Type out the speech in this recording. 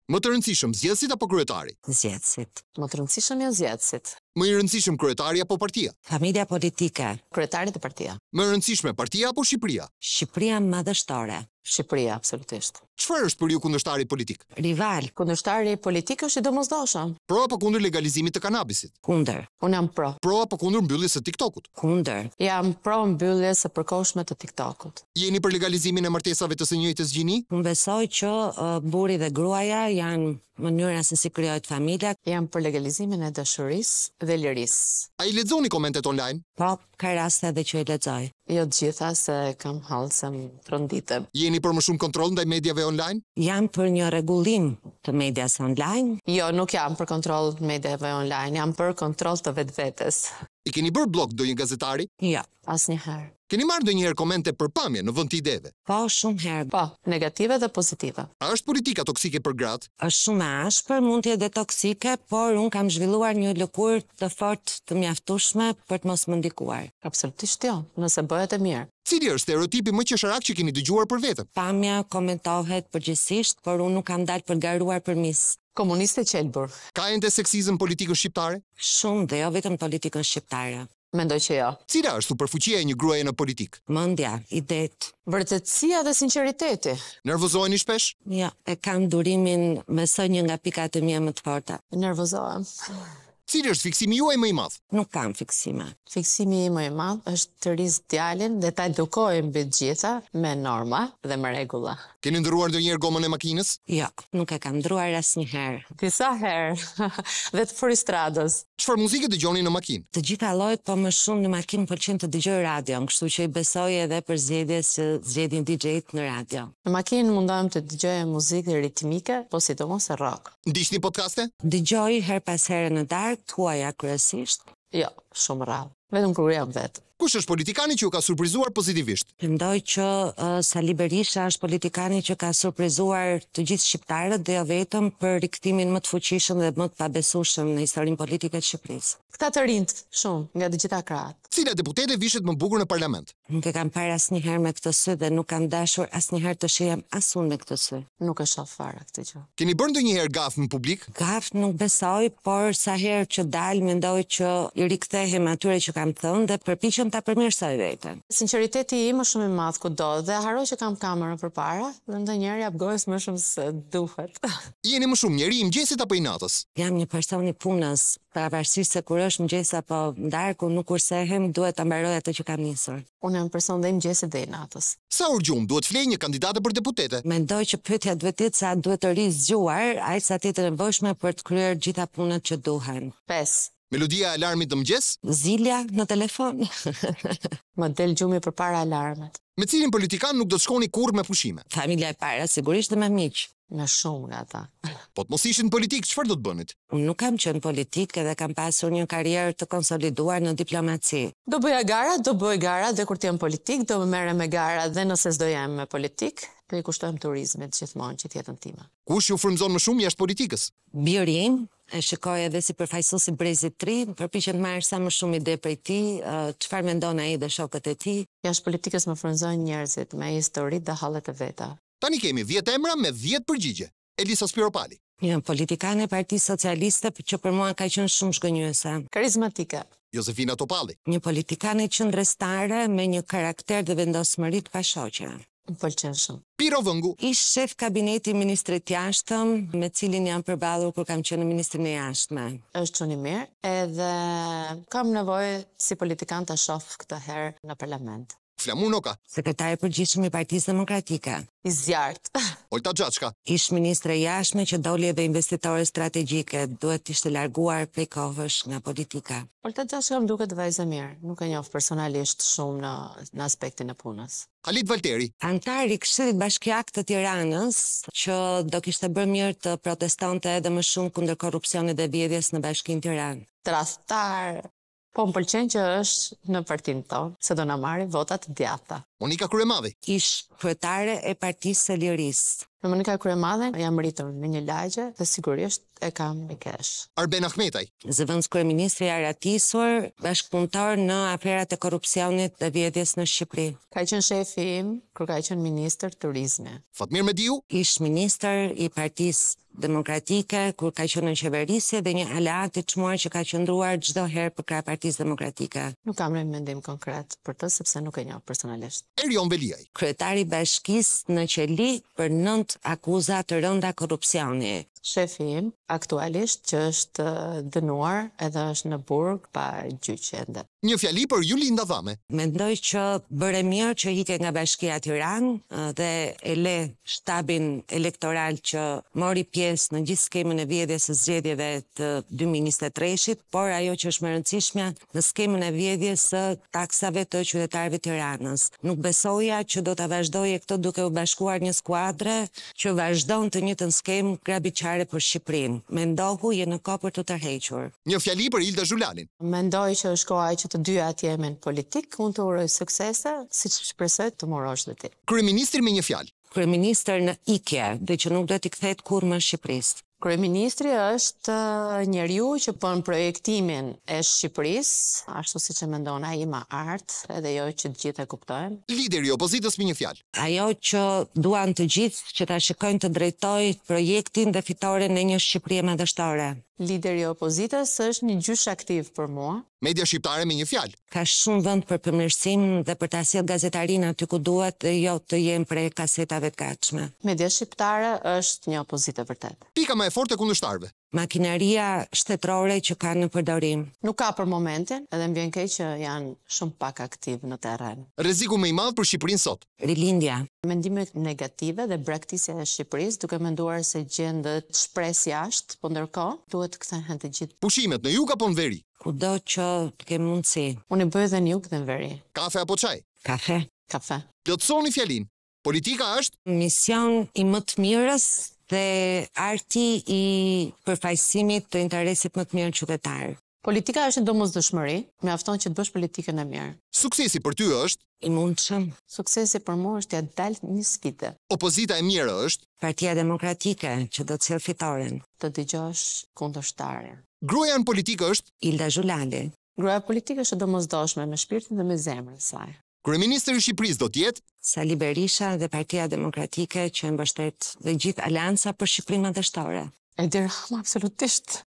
Më të rëndësishëm zgjedhësit apo kryetari? Zgjedhësit. Më të rëndësishëm janë zgjedhësit. Më i rëndësishëm kryetari apo partia? Familja politike. Kryetari dhe partia. Më e rëndësishme partia apo Shqipëria? Shqipëria madhështore. Shqipëria, absolutisht. Çfarë është për ju kundërshtari politik? Rival. Kundërshtari politik është i domosdoshëm. Pro apo kundër legalizimit të kanabisit? Kundër. Unë jam pro. Pro apo kundër mbylljes së TikTokut? Kundër. Jam pro mbylljes së përkohshme të TikTokut. Jeni për legalizimin e martesave të së njëjtës gjini? Unë besoj që burri dhe gruaja janë mënyra se si krijohet familja. Jam për legalizimin e dashurisë dhe lirisë. A i lexoni komentet online? Po, ka raste edhe që i lexoj. Jo të gjitha se kam hallë se më tronditem. Jeni për më shumë kontroll ndaj mediave online? Jam për një rregullim të medias online. Jo, nuk jam për kontroll të mediave online, jam për kontroll të vetvetes. I keni bërë blog ndonjë gazetari? Jo. Asnjëherë. Keni marrë ndonjëherë komente për pamje në vend të ideve? Po, shumë herë. Po, negative dhe pozitive. A është politika toksike për gratë? Është shumë e ashpër, mund të jetë toksike, por unë kam zhvilluar një lëkurë të fortë të mjaftueshme për të mos më ndikuar. Absolutisht jo, nëse bëhet e mirë. Cili është stereotipi më qesharak që keni dëgjuar për veten? Pamja komentohet përgjithsisht, por unë nuk kam dalë për garuar përmis. Komuniste qelbur. Ka ende seksizëm politikën shqiptare? Shumë dhe jo vetëm politikën shqiptare. Mendoj që jo. Cila është superfuqia e një gruaje në politik? Mendja, idet. Vërtetësia dhe sinqeriteti. Nervozoheni shpesh? Jo, e kam durimin, besoj një nga pikat e mia më të forta. Nervozohem. Cili është fiksimi juaj më i madh? Nuk kam fiksime. Fiksimi im më i madh është të ris djalin dhe ta edukoj mbi të gjitha me norma dhe me rregulla. Keni ndëruar ndonjëherë gomën e makinës? Jo, nuk e kam ndruar asnjëherë. Disa herë dhe të frustradës. Çfarë muzike dëgjoni në makinë? Të gjitha llojet, po më shumë në makinë pëlqen të dëgjoj radion, kështu që i besoj edhe për zgjedhjes që zgjedhin DJ-t në radio. Në makinë mundohem të dëgjoj muzikë ritmike, po sidomos e rock. Ndiqni podcaste? Dëgjoj her pas here në darkë, tuaja kryesisht. Jo, shumë rrallë. Vetëm kur jam vetë. Kush është politikani që ju ka surprizuar pozitivisht? Mendoj që Sali Berisha është politikani që ka surprizuar të gjithë shqiptarët dhe jo vetëm për rikthimin më të fuqishëm dhe më të pabesueshëm në historinë politike të Shqipërisë. Këta të rinjt, shumë, nga të gjitha krahët. Cila deputete vishet më bukur në parlament? Nuk e kam parë asnjëherë me këtë sy dhe nuk kam dashur asnjëherë të shihem as unë me këtë sy. Nuk e shoh fare këtë gjë. Keni bërë ndonjëherë gaf në publik? Gaf nuk besoj, por sa herë që dal mendoj që i rikthehem atyre që kam thënë dhe përpiqem ta përmirësoj veten. Sinqeriteti im është shumë i madh kudo dhe harroj që kam kamerën përpara dhe ndonjëherë jap gojës më shumë se duhet. Jeni më shumë njeri i mëngjesit apo i natës? Jam një person i punës, pavarësisht se kur është mëngjes apo darkë, nuk kursehem, duhet ta mbaroj atë që kam nisur. Unë jam person dhe i mëngjesit dhe i natës. Sa urgjum duhet flej një kandidate për deputete? Mendoj që pyetja duhet të jetë sa duhet të rizgjuar, aq sa të jetë nevojshme për të kryer gjitha punët që duhen. 5. Melodia e alarmit të mëngjes? Zilja në telefon. Më del gjumi përpara alarmit. Me cilin politikan nuk do të shkoni kurrë me pushime? Familja e para, sigurisht dhe me miq. Me shumë nga ata. Po të mos ishin politik, çfarë do të bënit? Unë nuk kam qenë politik edhe kam pasur një karrierë të konsoliduar në diplomaci. Do bëj gara dhe kur të jem politik, do më merrem me gara dhe nëse s'do jem me politik, do i kushtojmë turizmit gjithmonë që jetën time. Kush ju frymëzon më shumë jashtë politikës? Biri im, e shikoj edhe si përfaqësues i Brezit të Ri, përpiqem të marr sa më shumë ide prej tij, çfarë mendon ai dhe shokët e tij. Jashtë politikës më frymëzojnë njerëzit me historitë dhe hallet e veta. Tani kemi 10 emra me 10 përgjigje. Elisa Spiropali. Një politikane e Partisë Socialiste që për mua ka qenë shumë zgënjyese. Karizmatike. Josefina Topalli. Një politikane qëndrestare me një karakter dhe vendosmëri të pashoqe. Më pëlqen shumë. Piro Vëngu. Ish shef kabineti i ministrit jashtëm, me cilin jam përballur kur kam qenë në ministrinë e jashtme. Është shumë i mirë, edhe kam nevojë si politikan ta shoh këtë herë në parlament. Flamur Noka. Sekretari i përgjithshëm i Partisë Demokratike. I zjarrt. Olta Xhaçka. Ish ministre e jashtme që doli edhe investitore strategjike, duhet të ishte larguar prej kohësh nga politika. Olta Xhaçka më duket vajzë mirë, nuk e njoh personalisht shumë në aspektin e punës. Halit Valteri. Antar i Këshillit Bashkiak të Tiranës, që do kishte bërë mirë të protestonte edhe më shumë kundër korrupsionit dhe vjedhjes në Bashkinë Tiranë. Tradhtar. Po më pëlqen që është në partinë tonë, se do na marrë votat djatha. Monika Kryemadhi. Ish kryetare e Partisë së Lirisë. Në Monika Kryemadhi jam rritur në një lagje dhe sigurisht e kam në kesh. Arben Ahmetaj. Zëvendës kryeministri i aratisur, bashkëpunëtor në aferat e korrupsionit dhe vjedhjes në Shqipëri. Ka qenë shefi im kur ka qenë ministër turizmi. Fatmir Mediu. Ish ministër i Partisë Demokratike kur ka qenë në qeverisje dhe një aleat i çmuar që ka qëndruar çdo herë për krah Partisë Demokratike. Nuk kam një mendim konkret për të sepse nuk e njoh personalisht. Erion Veliaj. Kryetari i bashkisë në Qeli për 9 akuza të rënda korrupsioni. Shefi im aktualisht që është dënuar edhe është në burg pa gjyqje ende. Një fjali për Julinda Dhame. Mendoj që bëre mirë që hike nga Bashkia Tiranë dhe e le shtabin elektoral që mori pjesë në gjithë skemën e vjedhjes së zgjedhjeve të 2023-shit, por ajo që është më e rëndësishme në skemën e vjedhjes së taksave të qytetarëve të Tiranës. Nuk besoja që do ta vazhdojë këtë duke u bashkuar një skuadre që vazhdon të njëjtën skemë grabiçare për Shqipërinë. Mendohu je në kohë për të tërhequr. Një fjali për Ilda Zhulanin. Mendoj që është koha që të dyja të jemi në politik, unë të uroj suksese, siç shpresoj të morosh dhe ti. Kryeministri me një fjalë. Kryeministër në ikje dhe që nuk do t'i kthehet kurrë më në Shqipërisë. Kryeministri është njeriu që bën projektimin e Shqipërisë, ashtu siç e mendon ai më art, edhe jo që të gjithë e kuptojnë. Lideri i opozitës me një fjalë. Ajo që duan të gjithë që ta shikojnë të drejtojë projektin dhe fitoren e një Shqipërie madhështore. Lideri i opozitës është një gjysh aktiv për mua. Media shqiptare me një fjalë. Ka shumë vend për përmirësim dhe për ta sjellë gazetarinë aty ku duhet dhe jo të jenë prej kasetave të gatshme. Media shqiptare është një opozitë e vërtetë. Pika më e fortë e kundërshtarëve. Makineria shtetërore që kanë në përdorim. Nuk ka për momentin, edhe më vjen keq që janë shumë pak aktiv në terren. Rreziku më i madh për Shqipërinë sot. Rilindja. Mendimet negative dhe braktisja e Shqipërisë duke menduar se gjendet shpresë jashtë, po ndërkohë duhet të kthehen të gjithë. Pushimet në jug apo në veri? Kudo që të ke mundësi. Unë i bëj edhe në jug dhe në veri. Kafe apo çaj? Kafe. Kafe. Plotësoni fjalinë. Politika është Mision i më të mirës dhe arti i përfaqësimit të interesit më të mirë qytetar. Politika është një domosdoshmëri, mjafton që të bësh politikën e mirë. suksesi për ty është, I mundshëm. Suksesi për mua është ja dalë një sfidë, opozita e mirë është, Partia Demokratike që do të sjellë fitoren. të dëgjosh kundërshtarin. gruaja në politikë është, Ilda Zhulali. Gruaja politike është domosdoshme me shpirtin dhe me zemrën e saj. kryeministri i Shqipërisë do të jetë, Sali Berisha dhe Partia Demokratike që mbështet dhe gjithë alianca për Shqipërinë madhështore. Edi Rama, absolutisht.